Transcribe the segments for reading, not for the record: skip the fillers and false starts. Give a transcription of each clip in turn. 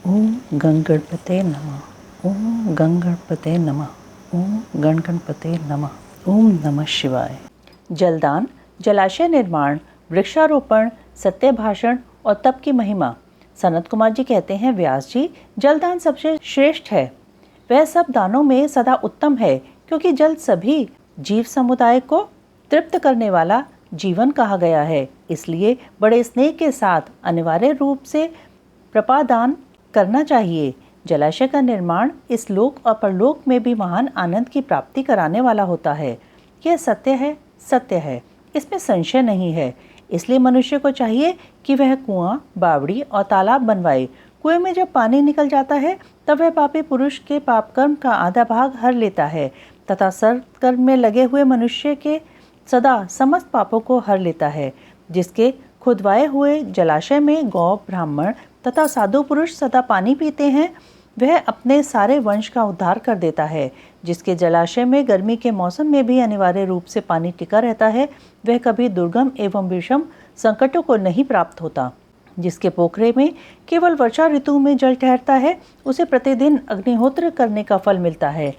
ओम गणगणपते नमः। ओम गणगणपते नमः। ओम गणगणपते नमः। ओम नमः शिवाय। जलदान, जलाशय निर्माण, वृक्षारोपण, सत्य भाषण और तप की महिमा। सनत कुमार जी कहते हैं, व्यास जी, जलदान सबसे श्रेष्ठ है। वह सब दानों में सदा उत्तम है, क्योंकि जल सभी जीव समुदाय को तृप्त करने वाला जीवन कहा गया है। इसलिए बड़े स्नेह के साथ अनिवार्य रूप से प्रपादान करना चाहिए। जलाशय का निर्माण इस लोक और परलोक में भी महान आनंद की प्राप्ति कराने वाला होता है। यह सत्य है, सत्य है, इसमें संशय नहीं है। इसलिए मनुष्य को चाहिए कि वह कुआं, बावड़ी और तालाब बनवाए। कुएं में जब पानी निकल जाता है तब वह पापी पुरुष के पाप कर्म का आधा भाग हर लेता है तथा सत्कर्म में लगे हुए मनुष्य के सदा समस्त पापों को हर लेता है। जिसके खुदवाए हुए जलाशय में गौ, ब्राह्मण तथा साधु पुरुष सदा पानी पीते हैं, वह अपने सारे वंश का उद्धार कर देता है। जिसके जलाशय में गर्मी के मौसम में भी अनिवार्य रूप से पानी टिका रहता है, वह कभी दुर्गम एवं विषम संकटों को नहीं प्राप्त होता। जिसके पोखरे में केवल वर्षा ऋतु में जल ठहरता है, उसे प्रतिदिन अग्निहोत्र करने का फल मिलता है।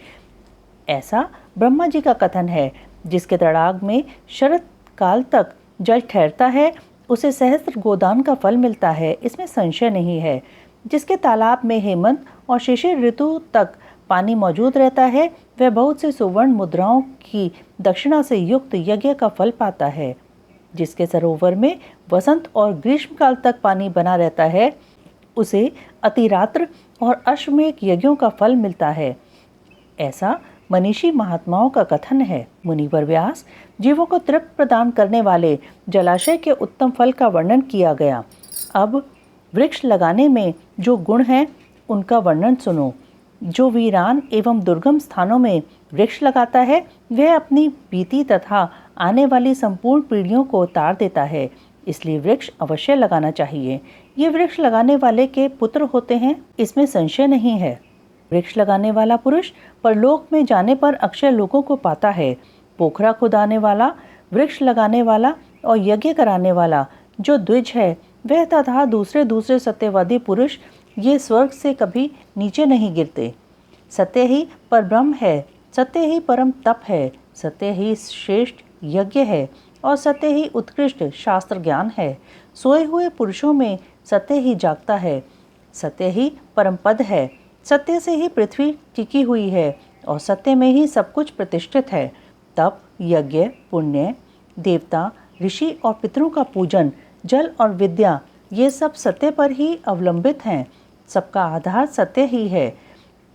ऐसा ब्रह्मा जी का कथन है। जिसके तड़ाग में शरत काल तक जल ठहरता है, उसे सहस्त्र गोदान का फल मिलता है, इसमें संशय नहीं है। जिसके तालाब में हेमंत और शिशिर ऋतु तक पानी मौजूद रहता है, वह बहुत से सुवर्ण मुद्राओं की दक्षिणा से युक्त यज्ञ का फल पाता है। जिसके सरोवर में वसंत और ग्रीष्म काल तक पानी बना रहता है, उसे अतिरात्र और अश्वमेध यज्ञों का फल मिलता है। ऐसा मनीषी महात्माओं का कथन है। मुनिवर व्यास, जीवों को तृप्त प्रदान करने वाले जलाशय के उत्तम फल का वर्णन किया गया। अब वृक्ष लगाने में जो गुण हैं, उनका वर्णन सुनो। जो वीरान एवं दुर्गम स्थानों में वृक्ष लगाता है, वह अपनी बीती तथा आने वाली संपूर्ण पीढ़ियों को तार देता है। इसलिए वृक्ष अवश्य लगाना चाहिए। ये वृक्ष लगाने वाले के पुत्र होते हैं, इसमें संशय नहीं है। वृक्ष लगाने वाला पुरुष परलोक में जाने पर अक्षय लोगों को पाता है। पोखरा खुदाने वाला, वृक्ष लगाने वाला और यज्ञ कराने वाला जो द्विज है, वह तथा दूसरे दूसरे सत्यवादी पुरुष ये स्वर्ग से कभी नीचे नहीं गिरते। सत्य ही परब्रह्म है, सत्य ही परम तप है, सत्य ही श्रेष्ठ यज्ञ है और सत्य ही उत्कृष्ट शास्त्र ज्ञान है। सोए हुए पुरुषों में सत्य ही जागता है, सत्य ही परम पद है। सत्य से ही पृथ्वी टिकी हुई है और सत्य में ही सब कुछ प्रतिष्ठित है। तप, यज्ञ, पुण्य, देवता, ऋषि और पितरों का पूजन, जल और विद्या, ये सब सत्य पर ही अवलंबित हैं। सबका आधार सत्य ही है।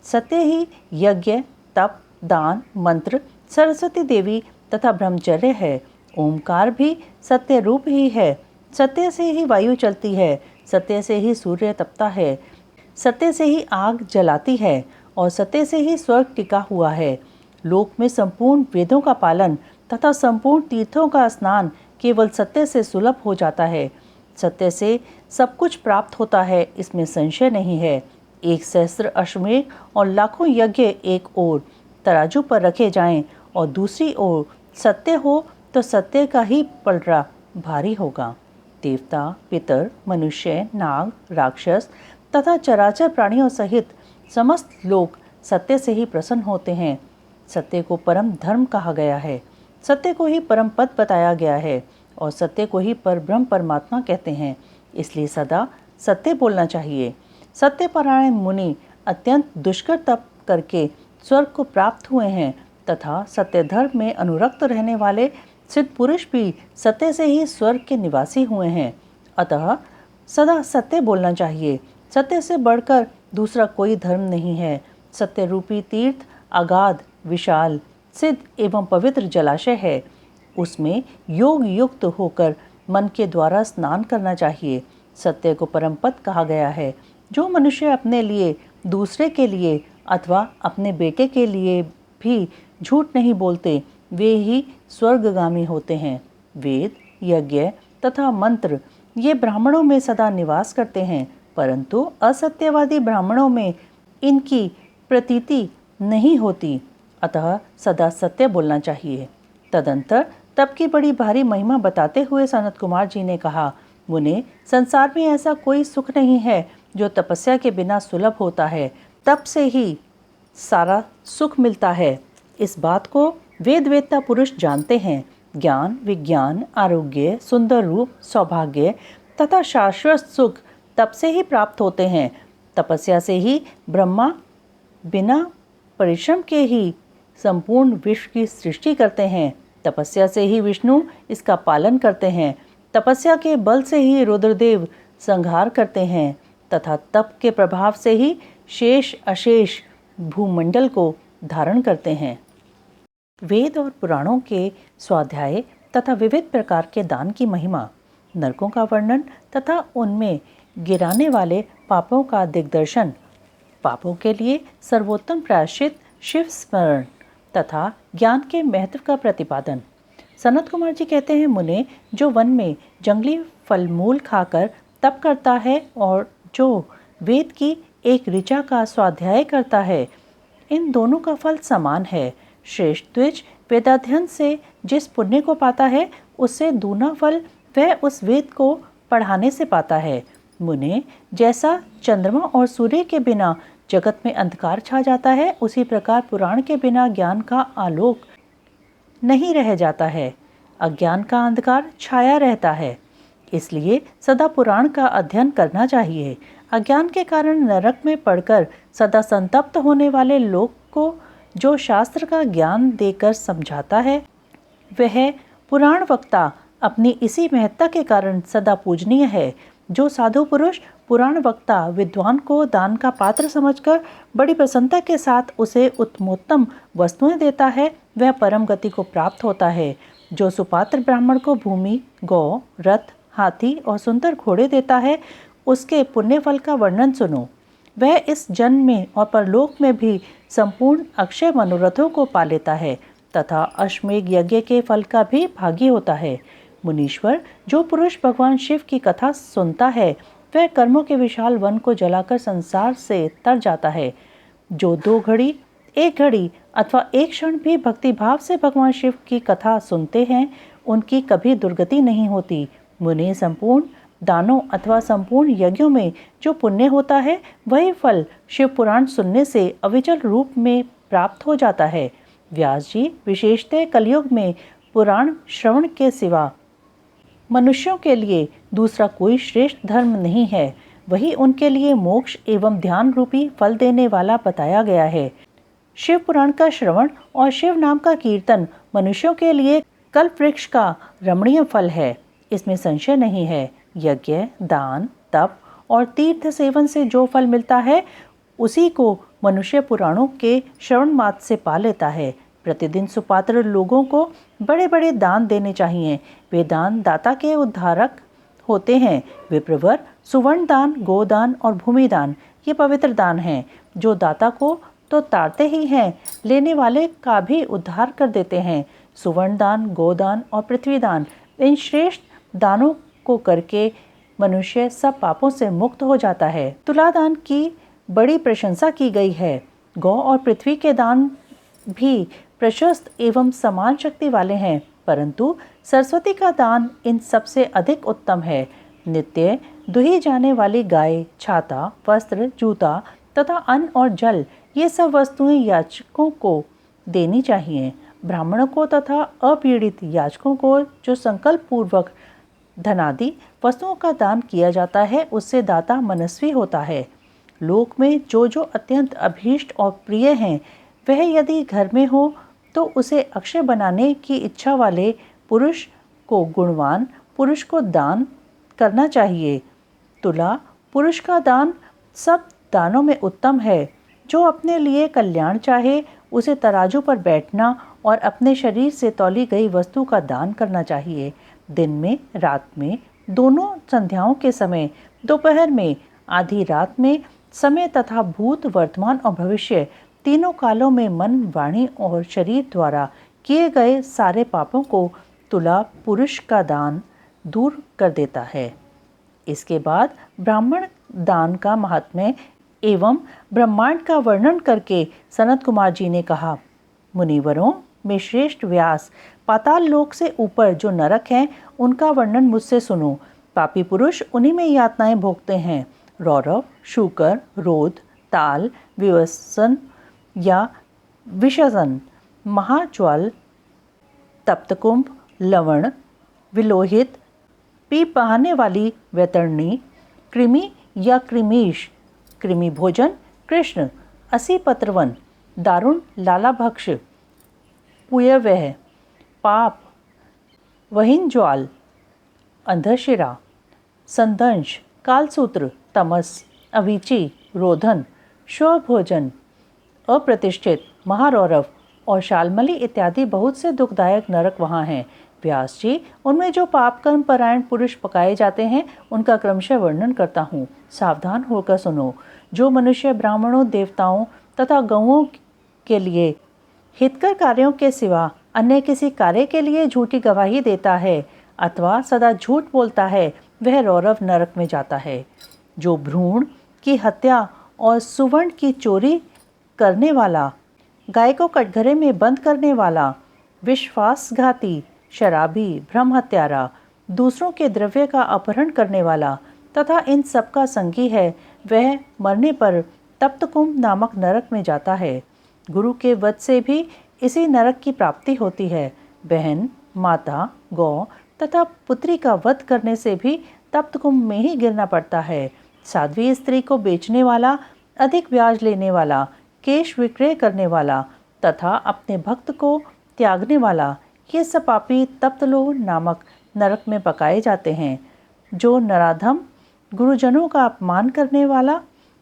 सत्य ही यज्ञ, तप, दान, मंत्र, सरस्वती देवी तथा ब्रह्मचर्य है। ओमकार भी सत्य रूप ही है। सत्य से ही वायु चलती है, सत्य से ही सूर्य तपता है, सत्य से ही आग जलाती है और सत्य से ही स्वर्ग टिका हुआ है। लोक में संपूर्ण वेदों का पालन तथा संपूर्ण तीर्थों का स्नान केवल सत्य से सुलभ हो जाता है। सत्य से सब कुछ प्राप्त होता है, इसमें संशय नहीं है। एक सहस्त्र अश्वमेध और लाखों यज्ञ एक ओर तराजू पर रखे जाएं और दूसरी ओर सत्य हो तो सत्य का ही पलड़ा भारी होगा। देवता, पितर, मनुष्य, नाग, राक्षस तथा चराचर प्राणियों सहित समस्त लोग सत्य से ही प्रसन्न होते हैं। सत्य को परम धर्म कहा गया है, सत्य को ही परम पद बताया गया है और सत्य को ही परब्रह्म परमात्मा कहते हैं। इसलिए सदा सत्य बोलना चाहिए। सत्यपरायण मुनि अत्यंत दुष्कर तप करके स्वर्ग को प्राप्त हुए हैं तथा सत्य धर्म में अनुरक्त रहने वाले सिद्ध पुरुष भी सत्य से ही स्वर्ग के निवासी हुए हैं। अतः सदा सत्य बोलना चाहिए। सत्य से बढ़कर दूसरा कोई धर्म नहीं है। सत्य रूपी तीर्थ अगाध, विशाल, सिद्ध एवं पवित्र जलाशय है। उसमें योग युक्त होकर मन के द्वारा स्नान करना चाहिए। सत्य को परम पद कहा गया है। जो मनुष्य अपने लिए, दूसरे के लिए अथवा अपने बेटे के लिए भी झूठ नहीं बोलते, वे ही स्वर्गगामी होते हैं। वेद, यज्ञ तथा मंत्र ये ब्राह्मणों में सदा निवास करते हैं, परंतु असत्यवादी ब्राह्मणों में इनकी प्रतीति नहीं होती। अतः सदा सत्य बोलना चाहिए। तदंतर तप की बड़ी भारी महिमा बताते हुए सनत कुमार जी ने कहा, मुने, संसार में ऐसा कोई सुख नहीं है जो तपस्या के बिना सुलभ होता है, तप से ही सारा सुख मिलता है। इस बात को वेद वेत्ता पुरुष जानते हैं। ज्ञान, विज्ञान, आरोग्य, सुंदर रूप, सौभाग्य तथा शाश्वत सुख तप से ही प्राप्त होते हैं। तपस्या से ही ब्रह्मा बिना परिश्रम के ही संपूर्ण विश्व की सृष्टि करते हैं। तपस्या से ही विष्णु इसका पालन करते हैं। तपस्या के बल से ही रुद्रदेव संहार करते हैं तथा तप के प्रभाव से ही शेष अशेष भूमंडल को धारण करते हैं। वेद और पुराणों के स्वाध्याय तथा विविध प्रकार के दान की महिमा, नरकों का वर्णन तथा उनमें गिराने वाले पापों का दिग्दर्शन, पापों के लिए सर्वोत्तम प्रायश्चित, शिव स्मरण तथा ज्ञान के महत्व का प्रतिपादन। सनत कुमार जी कहते हैं, मुने, जो वन में जंगली फलमूल खाकर तप करता है और जो वेद की एक ऋचा का स्वाध्याय करता है, इन दोनों का फल समान है। श्रेष्ठ द्विज वेदाध्ययन से जिस पुण्य को पाता है, उससे दूना फल वह उस वेद को पढ़ाने से पाता है। मुने, जैसा चंद्रमा और सूर्य के बिना जगत में अंधकार छा जाता है, उसी प्रकार पुराण के बिना ज्ञान का आलोक नहीं रह जाता है। अज्ञान का अंधकार छाया रहता है। इसलिए सदा पुराण का अध्ययन करना चाहिए। अज्ञान के कारण नरक में पड़कर सदा संतप्त होने वाले लोग को जो शास्त्र का ज्ञान देकर समझाता है, वह पुराण वक्ता अपनी इसी महत्ता के कारण सदा पूजनीय है। जो साधु पुरुष पुराण वक्ता विद्वान को दान का पात्र समझकर बड़ी प्रसन्नता के साथ उसे उत्तमोत्तम वस्तुएं देता है, वह परम गति को प्राप्त होता है। जो सुपात्र ब्राह्मण को भूमि, गौ, रथ, हाथी और सुंदर घोड़े देता है, उसके पुण्य फल का वर्णन सुनो। वह इस जन्म में और परलोक में भी संपूर्ण अक्षय मनोरथों को पा लेता है तथा अश्वमेध यज्ञ के फल का भी भागी होता है। मुनीश्वर, जो पुरुष भगवान शिव की कथा सुनता है, वह कर्मों के विशाल वन को जलाकर संसार से तर जाता है। जो 2 घड़ी, 1 घड़ी अथवा 1 क्षण भी भक्ति भाव से भगवान शिव की कथा सुनते हैं, उनकी कभी दुर्गति नहीं होती। मुनि, संपूर्ण दानों अथवा संपूर्ण यज्ञों में जो पुण्य होता है, वही फल शिव पुराण सुनने से अविचल रूप में प्राप्त हो जाता है। व्यास जी, विशेषतः कलयुग में पुराण श्रवण के सिवा मनुष्यों के लिए दूसरा कोई श्रेष्ठ धर्म नहीं है। वही उनके लिए मोक्ष एवं ध्यान रूपी फल देने वाला बताया गया है। शिव पुराण का श्रवण और शिव नाम का कीर्तन मनुष्यों के लिए कल्प वृक्ष का रमणीय फल है, इसमें संशय नहीं है। यज्ञ, दान, तप और तीर्थ सेवन से जो फल मिलता है, उसी को मनुष्य पुराणों के श्रवण मात्र से पा लेता है। प्रतिदिन सुपात्र लोगों को बड़े बड़े दान देने चाहिए। वे दान दाता के उद्धारक होते हैं। विप्रवर, सुवर्ण दान, गोदान और भूमिदान ये पवित्र दान हैं, जो दाता को तो तारते ही हैं, लेने वाले का भी उद्धार कर देते हैं। सुवर्ण दान, गोदान और पृथ्वी दान, इन श्रेष्ठ दानों को करके मनुष्य सब पापों से मुक्त हो जाता है। तुला दान की बड़ी प्रशंसा की गई है। गौ और पृथ्वी के दान भी प्रशस्त एवं समान शक्ति वाले हैं, परंतु सरस्वती का दान इन सबसे अधिक उत्तम है। नित्य दुही जाने वाली गाय, छाता, वस्त्र, जूता तथा अन्न और जल, ये सब वस्तुएं याचकों को देनी चाहिए। ब्राह्मणों को तथा अपीड़ित याचकों को जो संकल्प पूर्वक धनादि वस्तुओं का दान किया जाता है, उससे दाता मनस्वी होता है। लोक में जो जो अत्यंत अभीष्ट और प्रिय हैं, वह यदि घर में हो तो उसे अक्षय बनाने की इच्छा वाले पुरुष को, गुणवान पुरुष को दान करना चाहिए। तुला पुरुष का दान सब दानों में उत्तम है। जो अपने लिए कल्याण चाहे, उसे तराजू पर बैठना और अपने शरीर से तौली गई वस्तु का दान करना चाहिए। दिन में, रात में, दोनों संध्याओं के समय, दोपहर में, आधी रात में, समय तथा भूत, वर्तमान और भविष्य तीनों कालों में मन, वाणी और शरीर द्वारा किए गए सारे पापों को तुला पुरुष का दान दूर कर देता है। इसके बाद ब्राह्मण दान का महात्म्य एवं ब्रह्मांड का वर्णन करके सनत कुमार जी ने कहा, मुनिवरों में श्रेष्ठ व्यास, पाताल लोक से ऊपर जो नरक हैं, उनका वर्णन मुझसे सुनो। पापी पुरुष उन्हीं में यातनाएं भोगते हैं। रौरव, शूकर, रोध, ताल, विवसन या विषसन, महाज्वाल, तप्तकुंभ, लवण, विलोहित, पी बहाने वाली वैतरणी, कृमि या कृमीश, कृमि भोजन, कृष्ण, असी पत्रवन, दारुण लालाभक्ष, पुयवह, पाप, वहिंज्वाल, अंधशिरा, संदंश, कालसूत्र, तमस, अविची, रोधन, स्वभोजन, अप्रतिष्ठित, महारौरव और शालमली इत्यादि बहुत से दुखदायक नरक वहाँ हैं। व्यास जी, उनमें जो पाप कर्म परायण पुरुष पकाए जाते हैं उनका क्रमशः वर्णन करता हूँ, सावधान होकर सुनो। जो मनुष्य ब्राह्मणों, देवताओं तथा गौओं के लिए हितकर कार्यों के सिवा अन्य किसी कार्य के लिए झूठी गवाही देता है अथवा सदा झूठ बोलता है, वह रौरव नरक में जाता है। जो भ्रूण की हत्या और सुवर्ण की चोरी करने वाला, गाय को कटघरे में बंद करने वाला, विश्वासघाती, शराबी, भ्रम हत्यारा, दूसरों के द्रव्य का अपहरण करने वाला तथा इन सब का संगी है, वह मरने पर तप्तकुंभ नामक नरक में जाता है। गुरु के वध से भी इसी नरक की प्राप्ति होती है। बहन, माता, गौ तथा पुत्री का वध करने से भी तप्तकुंभ में ही गिरना पड़ता है। साध्वी स्त्री को बेचने वाला, अधिक ब्याज लेने वाला, केश विक्रय करने वाला तथा अपने भक्त को त्यागने वाला, ये सब पापी तप्तलोह नामक नरक में पकाए जाते हैं। जो नराधम गुरुजनों का अपमान करने वाला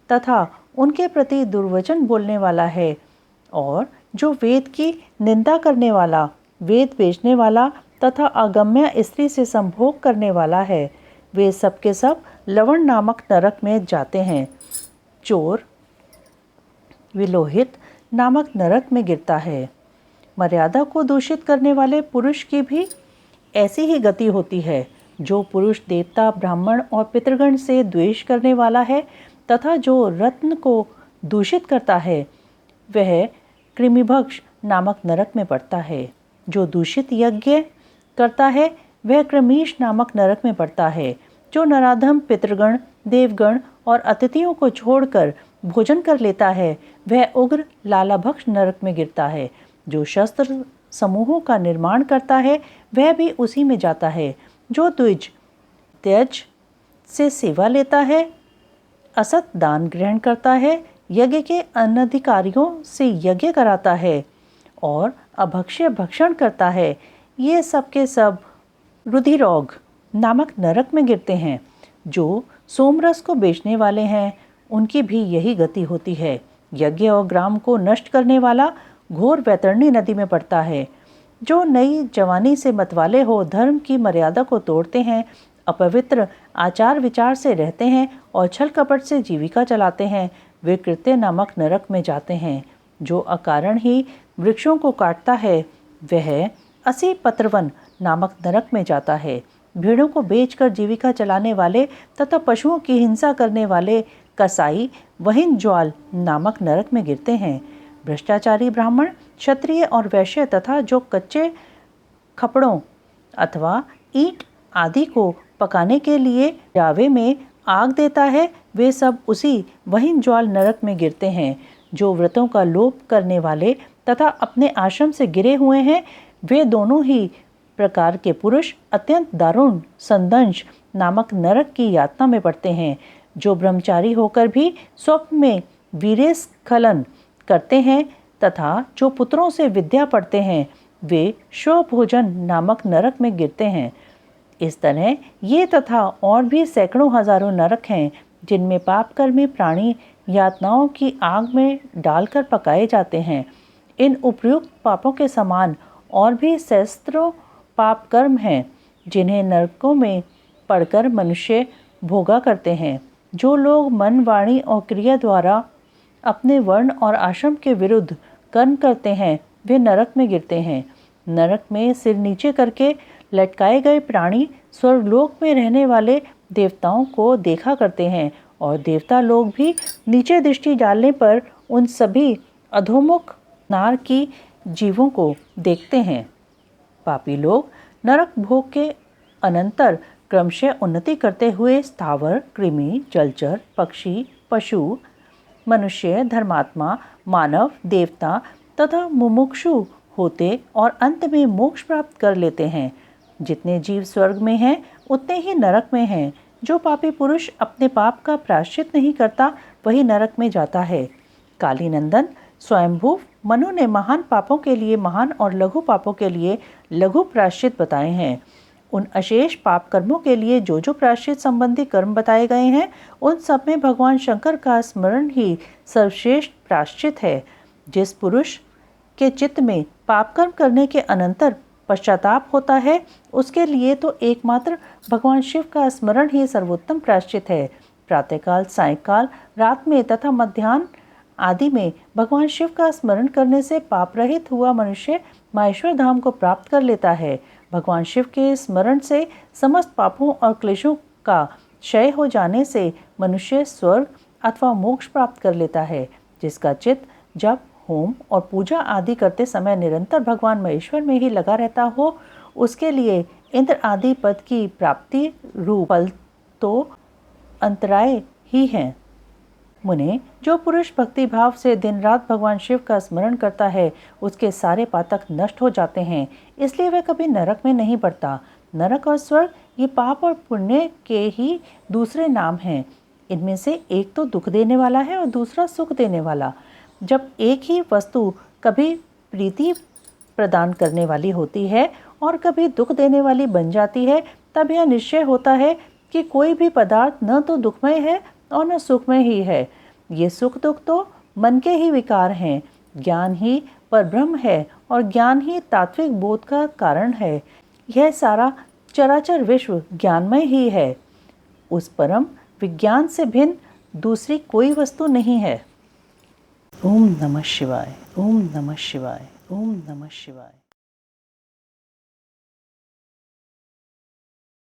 तथा उनके प्रति दुर्वचन बोलने वाला है और जो वेद की निंदा करने वाला, वेद बेचने वाला तथा अगम्य स्त्री से संभोग करने वाला है, वे सब के सब लवण नामक नरक में जाते हैं। चोर विलोहित नामक नरक में गिरता है। मर्यादा को दूषित करने वाले पुरुष की भी ऐसी ही गति होती है। जो पुरुष देवता, ब्राह्मण और पितृगण से द्वेष करने वाला है तथा जो रत्न को दूषित करता है, वह कृमिभक्ष नामक नरक में पड़ता है। जो दूषित यज्ञ करता है वह क्रमीश नामक नरक में पड़ता है। जो नराधम पितृगण, देवगण और अतिथियों को छोड़कर भोजन कर लेता है, वह उग्र लालाभक्ष नरक में गिरता है। जो शस्त्र समूहों का निर्माण करता है वह भी उसी में जाता है। जो द्विज त्यज से सेवा लेता है, असत दान ग्रहण करता है, यज्ञ के अनधिकारियों से यज्ञ कराता है और अभक्ष्य भक्षण करता है, ये सब के सब रुधिरोग नामक नरक में गिरते हैं। जो सोमरस को बेचने वाले हैं उनकी भी यही गति होती है। यज्ञ और ग्राम को नष्ट करने वाला घोर वैतरणी नदी में पड़ता है। जो नई जवानी से मतवाले हो धर्म की मर्यादा को तोड़ते हैं, अपवित्र आचार विचार से रहते हैं और छल कपट से जीविका चलाते हैं, वे कृत्य नामक नरक में जाते हैं। जो अकारण ही वृक्षों को काटता है वह असी पत्रवन नामक नरक में जाता है। भेड़ों को बेचकर जीविका चलाने वाले तथा पशुओं की हिंसा करने वाले कसाई वहिंज्वाल नामक नरक में गिरते हैं। भ्रष्टाचारी ब्राह्मण, क्षत्रिय और वैश्य तथा जो कच्चे खपड़ों अथवा ईंट आदि को पकाने के लिए जावे में आग देता है, वे सब उसी वहिंज्वाल नरक में गिरते हैं। जो व्रतों का लोप करने वाले तथा अपने आश्रम से गिरे हुए हैं, वे दोनों ही प्रकार के पुरुष अत्यंत दारुण संदंश नामक नरक की यातना में पड़ते हैं। जो ब्रह्मचारी होकर भी स्वप्न में वीर्यस्खलन करते हैं तथा जो पुत्रों से विद्या पढ़ते हैं, वे स्वभोजन नामक नरक में गिरते हैं। इस तरह ये तथा और भी सैकड़ों हजारों नरक हैं जिनमें पाप कर्मी प्राणी यातनाओं की आग में डालकर पकाए जाते हैं। इन उपयुक्त पापों के समान और भी सहस्त्रों पाप कर्म हैं जिन्हें नरकों में पड़कर मनुष्य भोगा करते हैं। जो लोग मन, वाणी और क्रिया द्वारा अपने वर्ण और आश्रम के विरुद्ध कर्म करते हैं, वे नरक में गिरते हैं। नरक में सिर नीचे करके लटकाए गए प्राणी स्वर्गलोक में रहने वाले देवताओं को देखा करते हैं और देवता लोग भी नीचे दृष्टि डालने पर उन सभी अधोमुख नार की जीवों को देखते हैं। पापी लोग नरक भोग के अनंतर क्रमशः उन्नति करते हुए स्थावर, कृमि, जलचर, पक्षी, पशु, मनुष्य, धर्मात्मा, मानव, देवता तथा मुमुक्षु होते और अंत में मोक्ष प्राप्त कर लेते हैं। जितने जीव स्वर्ग में हैं उतने ही नरक में हैं। जो पापी पुरुष अपने पाप का प्रायश्चित नहीं करता वही नरक में जाता है। काली नंदन स्वयंभू मनु ने महान पापों के लिए महान और लघु पापों के लिए लघु प्रायश्चित बताए हैं। उन अशेष पाप कर्मों के लिए जो जो प्रायश्चित संबंधी कर्म बताए गए हैं उन सब में भगवान शंकर का स्मरण ही सर्वश्रेष्ठ प्रायश्चित है। जिस पुरुष के चित्त में पाप कर्म करने के अनंतर पश्चाताप होता है उसके लिए तो एकमात्र भगवान शिव का स्मरण ही सर्वोत्तम प्रायश्चित है। प्रातःकाल, सायंकाल, रात में तथा मध्याह्न आदि में भगवान शिव का स्मरण करने से पाप रहित हुआ मनुष्य माहेश्वर धाम को प्राप्त कर लेता है। भगवान शिव के स्मरण से समस्त पापों और क्लेशों का क्षय हो जाने से मनुष्य स्वर्ग अथवा मोक्ष प्राप्त कर लेता है। जिसका चित्त जप, होम और पूजा आदि करते समय निरंतर भगवान महेश्वर में ही लगा रहता हो उसके लिए इंद्र आदि पद की प्राप्ति रूप फल तो अंतराय ही हैं। मुने, जो पुरुष भक्ति भाव से दिन रात भगवान शिव का स्मरण करता है उसके सारे पातक नष्ट हो जाते हैं, इसलिए वह कभी नरक में नहीं पड़ता। नरक और स्वर्ग ये पाप और पुण्य के ही दूसरे नाम हैं। इनमें से एक तो दुख देने वाला है और दूसरा सुख देने वाला। जब एक ही वस्तु कभी प्रीति प्रदान करने वाली होती है और कभी दुख देने वाली बन जाती है तब यह निश्चय होता है कि कोई भी पदार्थ न तो दुखमय है और न सुखमय ही है। ये सुख दुख तो मन के ही विकार हैं। ज्ञान ही परब्रह्म है और ज्ञान ही तात्विक बोध का कारण है। यह सारा चराचर विश्व ज्ञानमय ही है। उस परम विज्ञान से भिन्न दूसरी कोई वस्तु नहीं है। ओम नमः शिवाय, ओम नमः शिवाय, ओम नमः शिवाय।